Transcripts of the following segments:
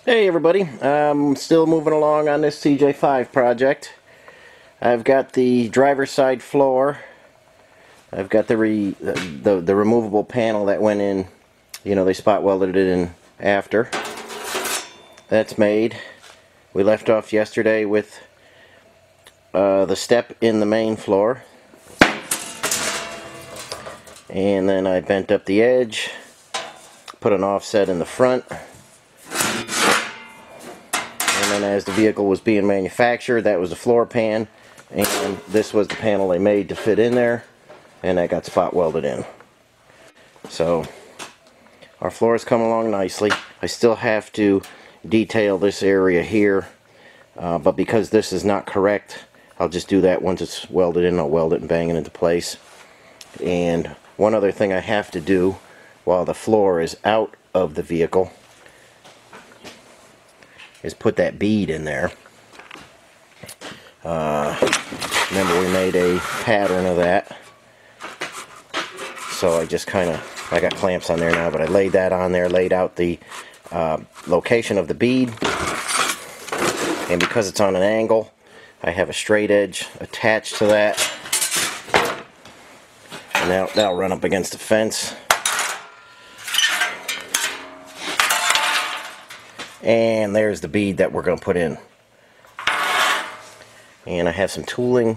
Hey everybody, I'm still moving along on this CJ5 project. I've got the driver's side floor. I've got the removable panel that went in. You know, they spot welded it in after. That's made. We left off yesterday with the step in the main floor. And then I bent up the edge, put an offset in the front. And then as the vehicle was being manufactured, that was the floor pan, and this was the panel they made to fit in there, and that got spot welded in. So our floor is coming along nicely. I still have to detail this area here, but because this is not correct, I'll just do that once it's welded in. I'll weld it and bang it into place. And one other thing I have to do while the floor is out of the vehicle is put that bead in there. Remember, we made a pattern of that, so I just I got clamps on there now, but I laid that on there, laid out the location of the bead, and because it's on an angle, I have a straight edge attached to that, and that'll run up against the fence. And there's the bead that we're going to put in. And I have some tooling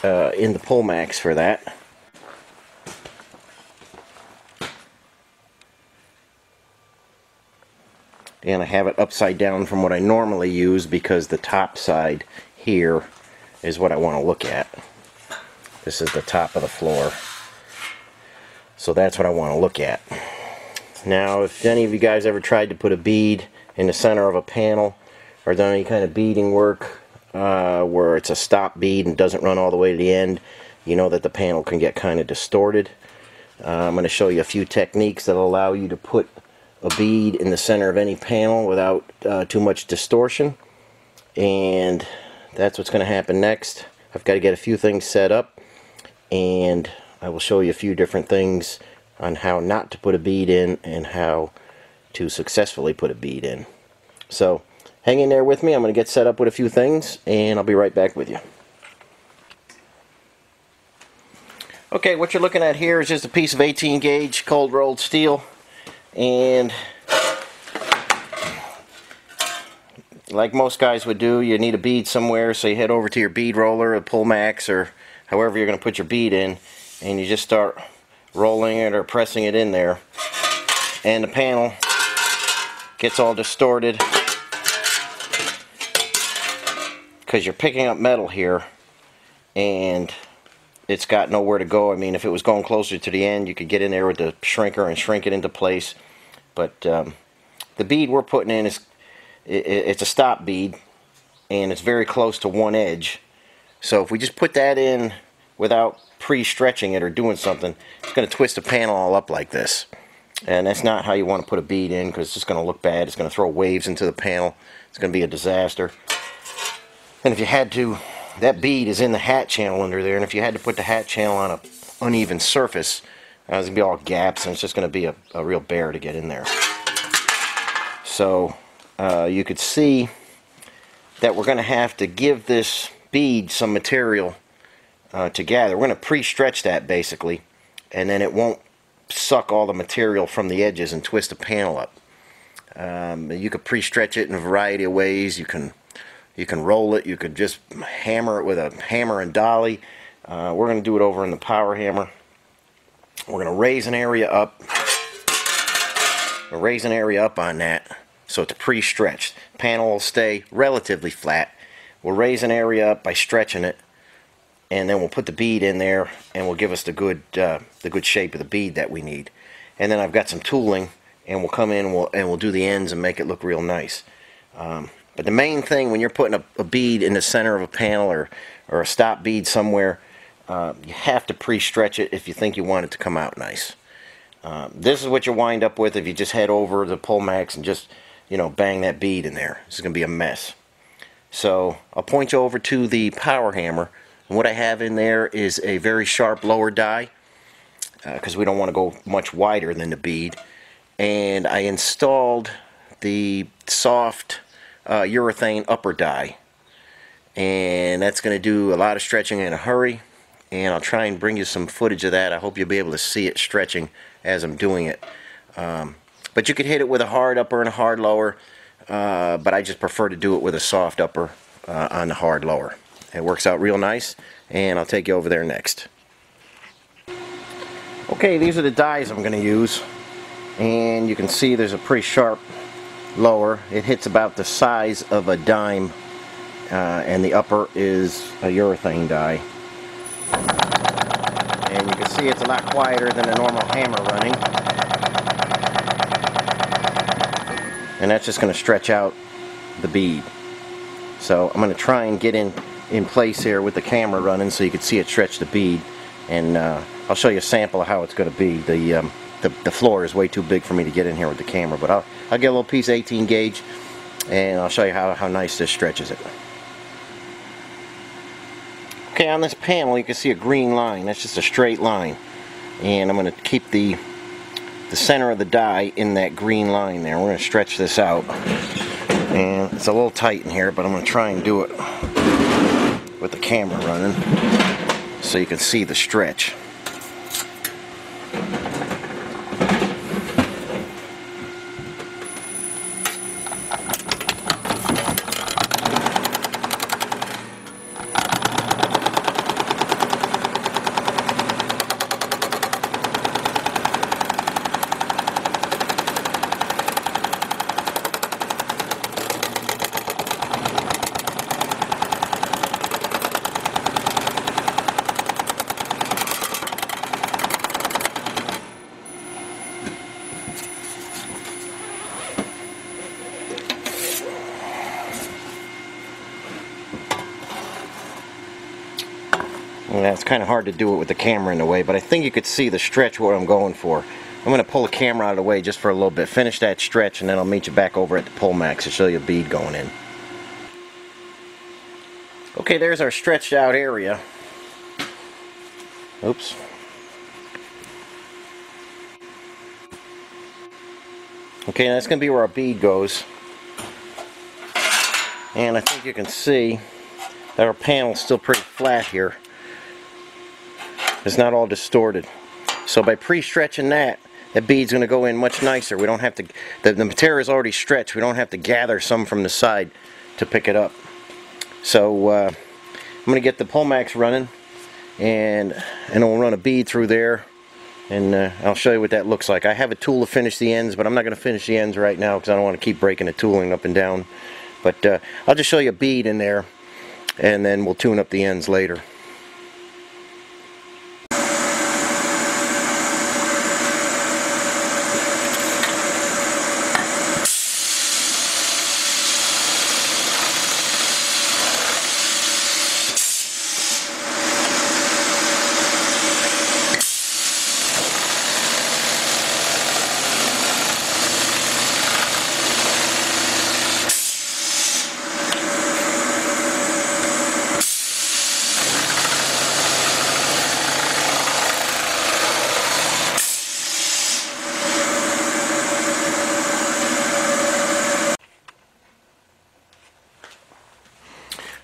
in the pull max for that. And I have it upside down from what I normally use because the top side here is what I want to look at. This is the top of the floor. So that's what I want to look at. Now, if any of you guys ever tried to put a bead in the center of a panel or done any kind of beading work where it's a stop bead and doesn't run all the way to the end, you know that the panel can get kind of distorted. I'm going to show you a few techniques that will allow you to put a bead in the center of any panel without too much distortion, and that's what's going to happen next. I've got to get a few things set up, and I will show you a few different things on how not to put a bead in and how to successfully put a bead in. So hang in there with me. I'm going to get set up with a few things, and I'll be right back with you. Okay, what you're looking at here is just a piece of 18 gauge cold rolled steel, and like most guys would do, you need a bead somewhere, so you head over to your bead roller, a pull max, or however you're going to put your bead in, and you just start rolling it or pressing it in there, and the panel gets all distorted because you're picking up metal here and it's got nowhere to go. I mean, if it was going closer to the end, you could get in there with the shrinker and shrink it into place, but the bead we're putting in it's a stop bead, and it's very close to one edge. So if we just put that in without pre-stretching it or doing something, it's going to twist the panel all up like this. And that's not how you want to put a bead in, because it's just going to look bad. It's going to throw waves into the panel. It's going to be a disaster. And if you had to, that bead is in the hat channel under there, and if you had to put the hat channel on an uneven surface, there's going to be all gaps, and it's just going to be a real bear to get in there. So you could see that we're going to have to give this bead some material to gather. We're going to pre-stretch that basically, and then it won't suck all the material from the edges and twist the panel up. You could pre-stretch it in a variety of ways. You can roll it. You could just hammer it with a hammer and dolly. We're going to do it over in the power hammer. We're going to raise an area up. We'll raise an area up on that so it's pre-stretched. Panel will stay relatively flat. We'll raise an area up by stretching it, and then we'll put the bead in there, and will give us the good shape of the bead that we need. And then I've got some tooling, and we'll come in and we'll do the ends and make it look real nice. But the main thing when you're putting a bead in the center of a panel or a stop bead somewhere, you have to pre-stretch it if you think you want it to come out nice. This is what you wind up with if you just head over the pull max and just, you know, bang that bead in there. This is going to be a mess. So I'll point you over to the power hammer. And what I have in there is a very sharp lower die, because we don't want to go much wider than the bead. And I installed the soft urethane upper die, and that's going to do a lot of stretching in a hurry, and I'll try and bring you some footage of that. I hope you'll be able to see it stretching as I'm doing it. But you could hit it with a hard upper and a hard lower, but I just prefer to do it with a soft upper on the hard lower. It works out real nice, and I'll take you over there next. Okay, these are the dies I'm going to use, and you can see there's a pretty sharp lower. It hits about the size of a dime, and the upper is a urethane die. And you can see it's a lot quieter than a normal hammer running. And that's just going to stretch out the bead. So I'm going to try and get in place here with the camera running so you can see it stretch the bead. And I'll show you a sample of how it's going to be. The floor is way too big for me to get in here with the camera, but I'll get a little piece of 18 gauge and I'll show you how nice this stretches it. Okay, on this panel you can see a green line. That's just a straight line, and I'm going to keep the center of the die in that green line there. We're going to stretch this out, and it's a little tight in here, but I'm going to try and do it with the camera running so you can see the stretch. Yeah, it's kind of hard to do it with the camera in the way, but I think you could see the stretch what I'm going for. I'm going to pull the camera out of the way just for a little bit, finish that stretch, and then I'll meet you back over at the pull max to show you a bead going in. Okay, there's our stretched out area. Oops. Okay, that's going to be where our bead goes. And I think you can see that our panel's still pretty flat here. It's not all distorted. So by pre-stretching that bead's going to go in much nicer. We don't have to, the material is already stretched. We don't have to gather some from the side to pick it up. So I'm going to get the pull max running, and we'll run a bead through there, and I'll show you what that looks like. I have a tool to finish the ends, but I'm not going to finish the ends right now because I don't want to keep breaking the tooling up and down. But I'll just show you a bead in there, and then we'll tune up the ends later.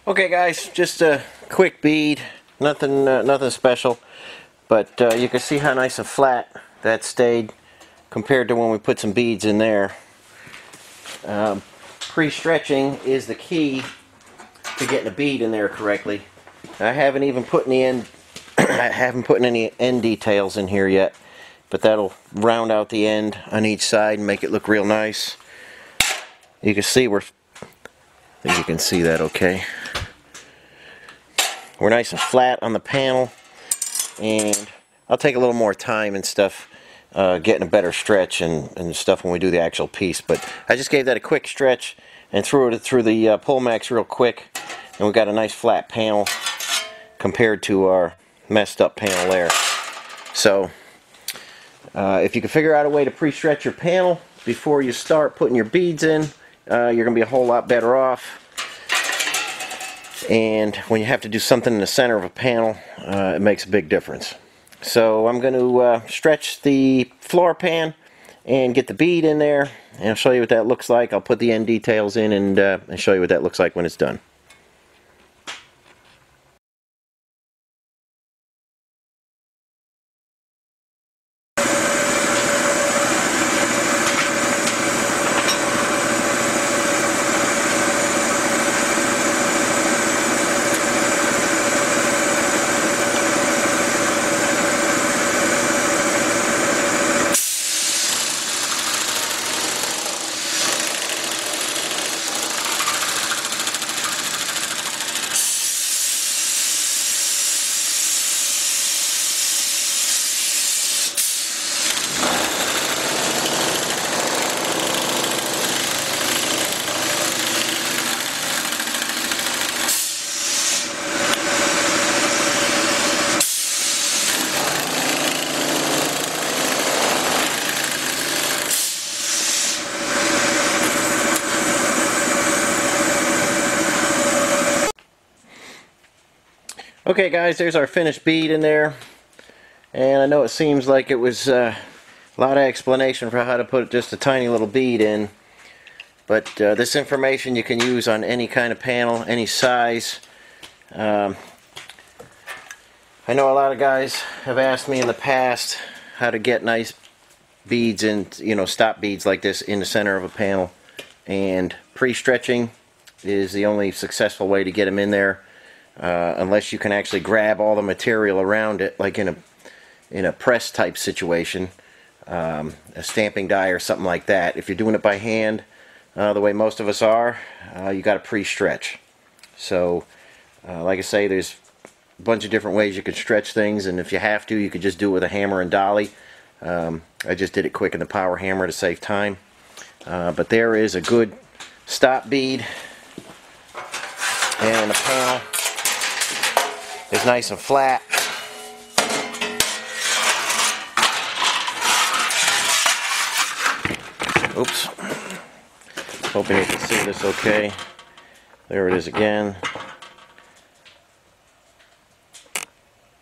Okay guys, just a quick bead, nothing special, but you can see how nice and flat that stayed compared to when we put some beads in there. Pre-stretching is the key to getting a bead in there correctly. I haven't even put any end details in here yet, but that'll round out the end on each side and make it look real nice. You can see I think you can see that okay. We're nice and flat on the panel, and I'll take a little more time and stuff getting a better stretch and stuff when we do the actual piece. But I just gave that a quick stretch and threw it through the pull max real quick, and we got a nice flat panel compared to our messed up panel there. So if you can figure out a way to pre-stretch your panel before you start putting your beads in, you're going to be a whole lot better off. And when you have to do something in the center of a panel, it makes a big difference. So I'm going to stretch the floor pan, and get the bead in there, and I'll show you what that looks like. I'll put the end details in and show you what that looks like when it's done. Okay guys, there's our finished bead in there, and I know it seems like it was a lot of explanation for how to put just a tiny little bead in, but this information you can use on any kind of panel, any size. I know a lot of guys have asked me in the past how to get nice beads and, you know, stop beads like this in the center of a panel, and pre-stretching is the only successful way to get them in there. Unless you can actually grab all the material around it, like in a press type situation, a stamping die or something like that. If you're doing it by hand, the way most of us are, you got to pre-stretch. So, like I say, there's a bunch of different ways you can stretch things, and if you have to, you could just do it with a hammer and dolly. I just did it quick in the power hammer to save time. But there is a good stop bead, and the panel is nice and flat. Oops. Hoping you can see this okay. There it is again.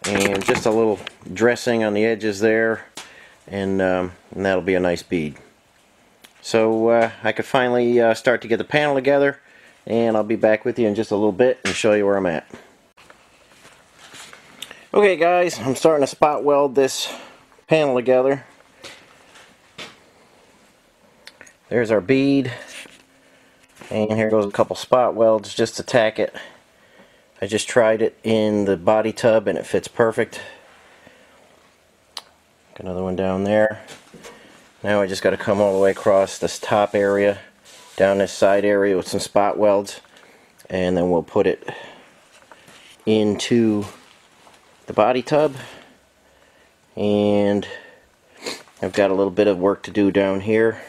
And just a little dressing on the edges there, and that'll be a nice bead. So I could finally start to get the panel together, and I'll be back with you in just a little bit and show you where I'm at. Okay guys, I'm starting to spot weld this panel together. There's our bead, and here goes a couple spot welds just to tack it. I just tried it in the body tub and it fits perfect. Got another one down there. Now I just got to come all the way across this top area, down this side area with some spot welds, and then we'll put it into the body tub. And I've got a little bit of work to do down here,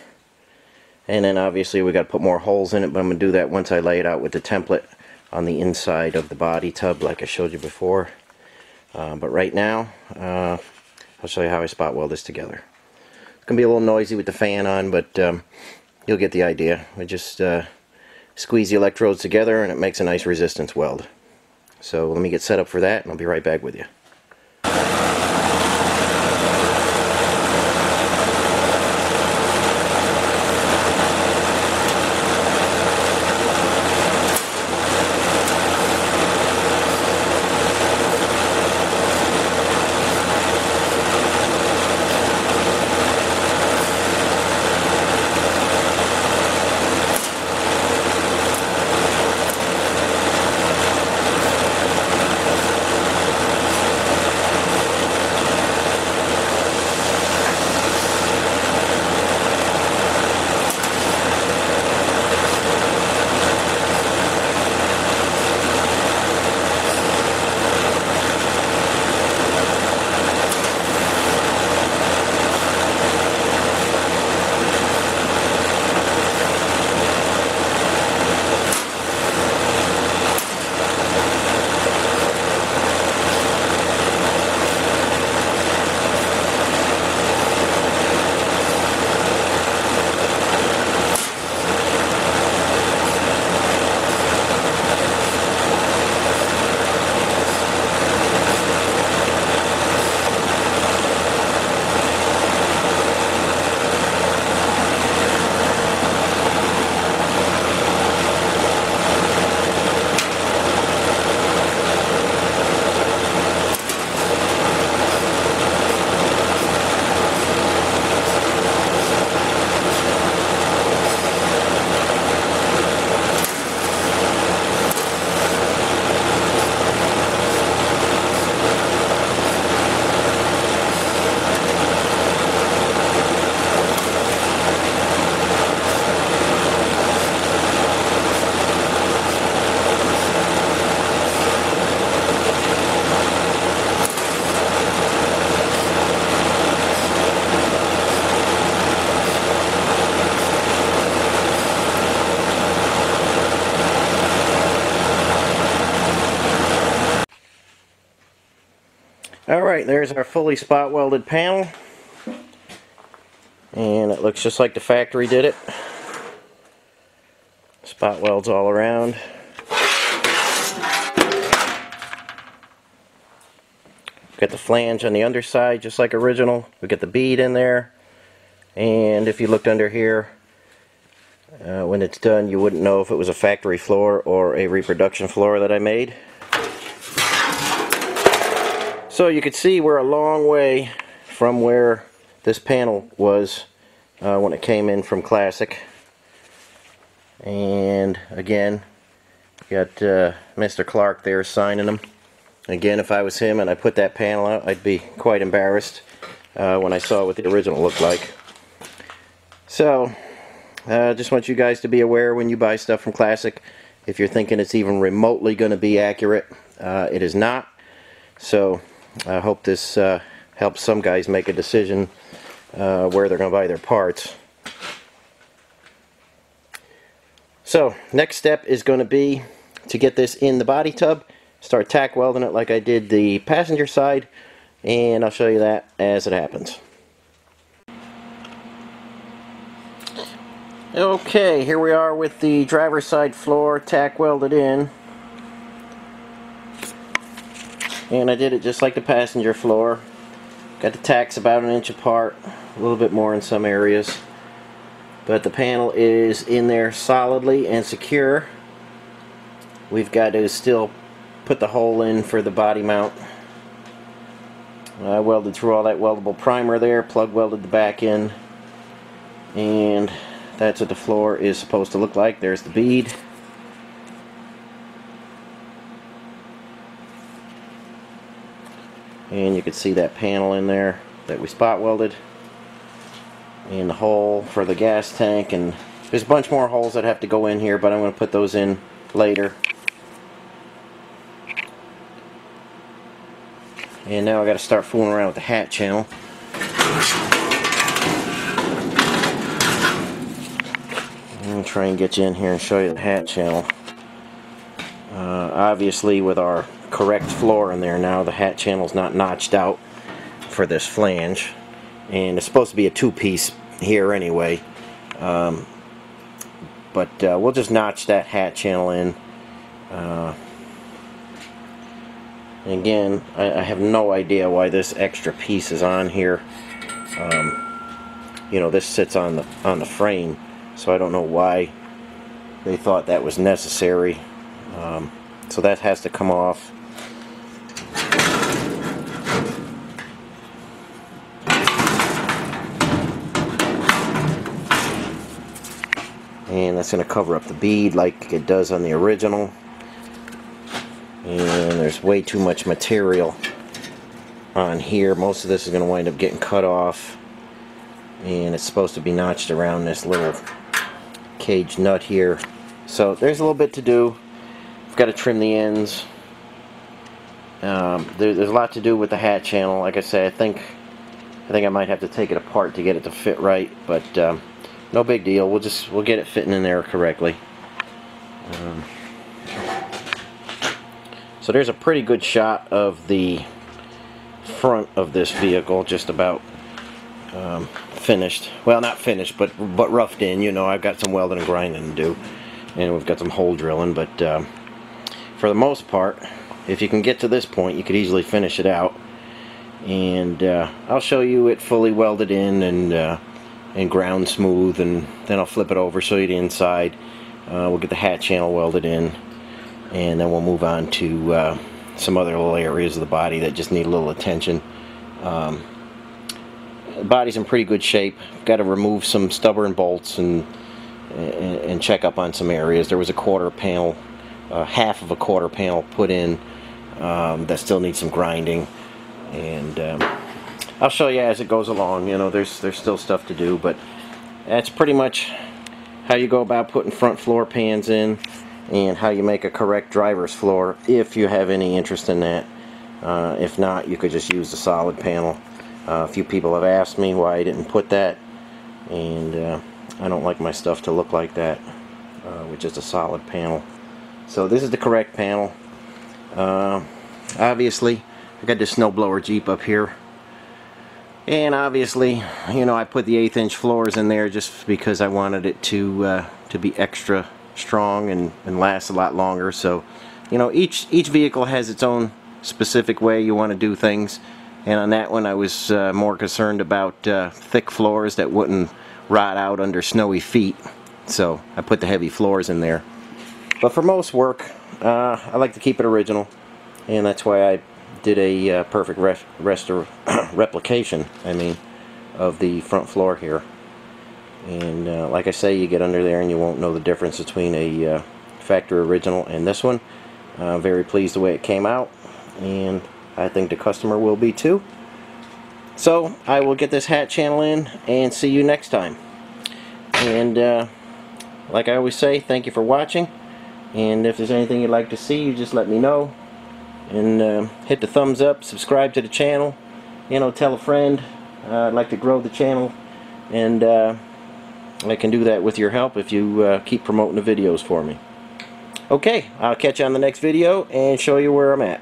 and then obviously we got to put more holes in it, but I'm going to do that once I lay it out with the template on the inside of the body tub like I showed you before. But right now I'll show you how I spot weld this together. It's going to be a little noisy with the fan on, but you'll get the idea. We just squeeze the electrodes together and it makes a nice resistance weld. So let me get set up for that and I'll be right back with you. Alright, there's our fully spot welded panel, and it looks just like the factory did it. Spot welds all around. Got the flange on the underside just like original. We got the bead in there, and if you looked under here, when it's done, you wouldn't know if it was a factory floor or a reproduction floor that I made. So you can see we're a long way from where this panel was when it came in from Classic. And again, got Mr. Clark there signing them. Again, if I was him and I put that panel out, I'd be quite embarrassed when I saw what the original looked like. So, just want you guys to be aware when you buy stuff from Classic, if you're thinking it's even remotely going to be accurate, it is not. So, I hope this helps some guys make a decision where they're going to buy their parts. So, next step is going to be to get this in the body tub, start tack welding it like I did the passenger side, and I'll show you that as it happens. Okay, here we are with the driver's side floor tack welded in. And I did it just like the passenger floor. Got the tacks about an inch apart, a little bit more in some areas. But the panel is in there solidly and secure. We've got to still put the hole in for the body mount. I welded through all that weldable primer there, plug welded the back in, and that's what the floor is supposed to look like. There's the bead. And you can see that panel in there that we spot welded, and the hole for the gas tank, and there's a bunch more holes that have to go in here, but I'm going to put those in later. And now I got to start fooling around with the hat channel. I'm going to try and get you in here and show you the hat channel. Obviously, with our correct floor in there now, the hat channel's not notched out for this flange, and it's supposed to be a two-piece here anyway, but we'll just notch that hat channel in. Again, I have no idea why this extra piece is on here. You know, this sits on the frame, so I don't know why they thought that was necessary. So that has to come off. And that's going to cover up the bead like it does on the original. And there's way too much material on here. Most of this is going to wind up getting cut off. And it's supposed to be notched around this little cage nut here. So there's a little bit to do. I've got to trim the ends. There's a lot to do with the hat channel. Like I say, I think I might have to take it apart to get it to fit right, but no big deal. We'll get it fitting in there correctly. So there's a pretty good shot of the front of this vehicle, just about finished. Well, not finished, but roughed in. You know, I've got some welding and grinding to do, and we've got some hole drilling. But for the most part, if you can get to this point, you could easily finish it out. And I'll show you it fully welded in and ground smooth, and then I'll flip it over, show you the inside. We'll get the hat channel welded in, and then we'll move on to some other little areas of the body that just need a little attention. The body's in pretty good shape. Got to remove some stubborn bolts and check up on some areas. There was a quarter panel, half of a quarter panel put in that still needs some grinding, and I'll show you as it goes along. You know, there's still stuff to do, but that's pretty much how you go about putting front floor pans in, and how you make a correct driver's floor if you have any interest in that. If not, you could just use the solid panel. A few people have asked me why I didn't put that, and I don't like my stuff to look like that with just a solid panel. So this is the correct panel. Obviously, I got this snowblower Jeep up here, and obviously, you know, I put the 1/8 inch floors in there just because I wanted it to be extra strong and last a lot longer. So, you know, each vehicle has its own specific way you want to do things, and on that one I was more concerned about thick floors that wouldn't rot out under snowy feet, so I put the heavy floors in there. But for most work, I like to keep it original, and that's why I did a perfect replication, I mean, of the front floor here. And like I say, you get under there and you won't know the difference between a factory original and this one. Very pleased the way it came out, and I think the customer will be too. So I will get this hat channel in and see you next time. And like I always say, thank you for watching, and if there's anything you'd like to see, you just let me know. And hit the thumbs up, subscribe to the channel, you know, tell a friend. I'd like to grow the channel, and I can do that with your help if you keep promoting the videos for me. Okay, I'll catch you on the next video and show you where I'm at.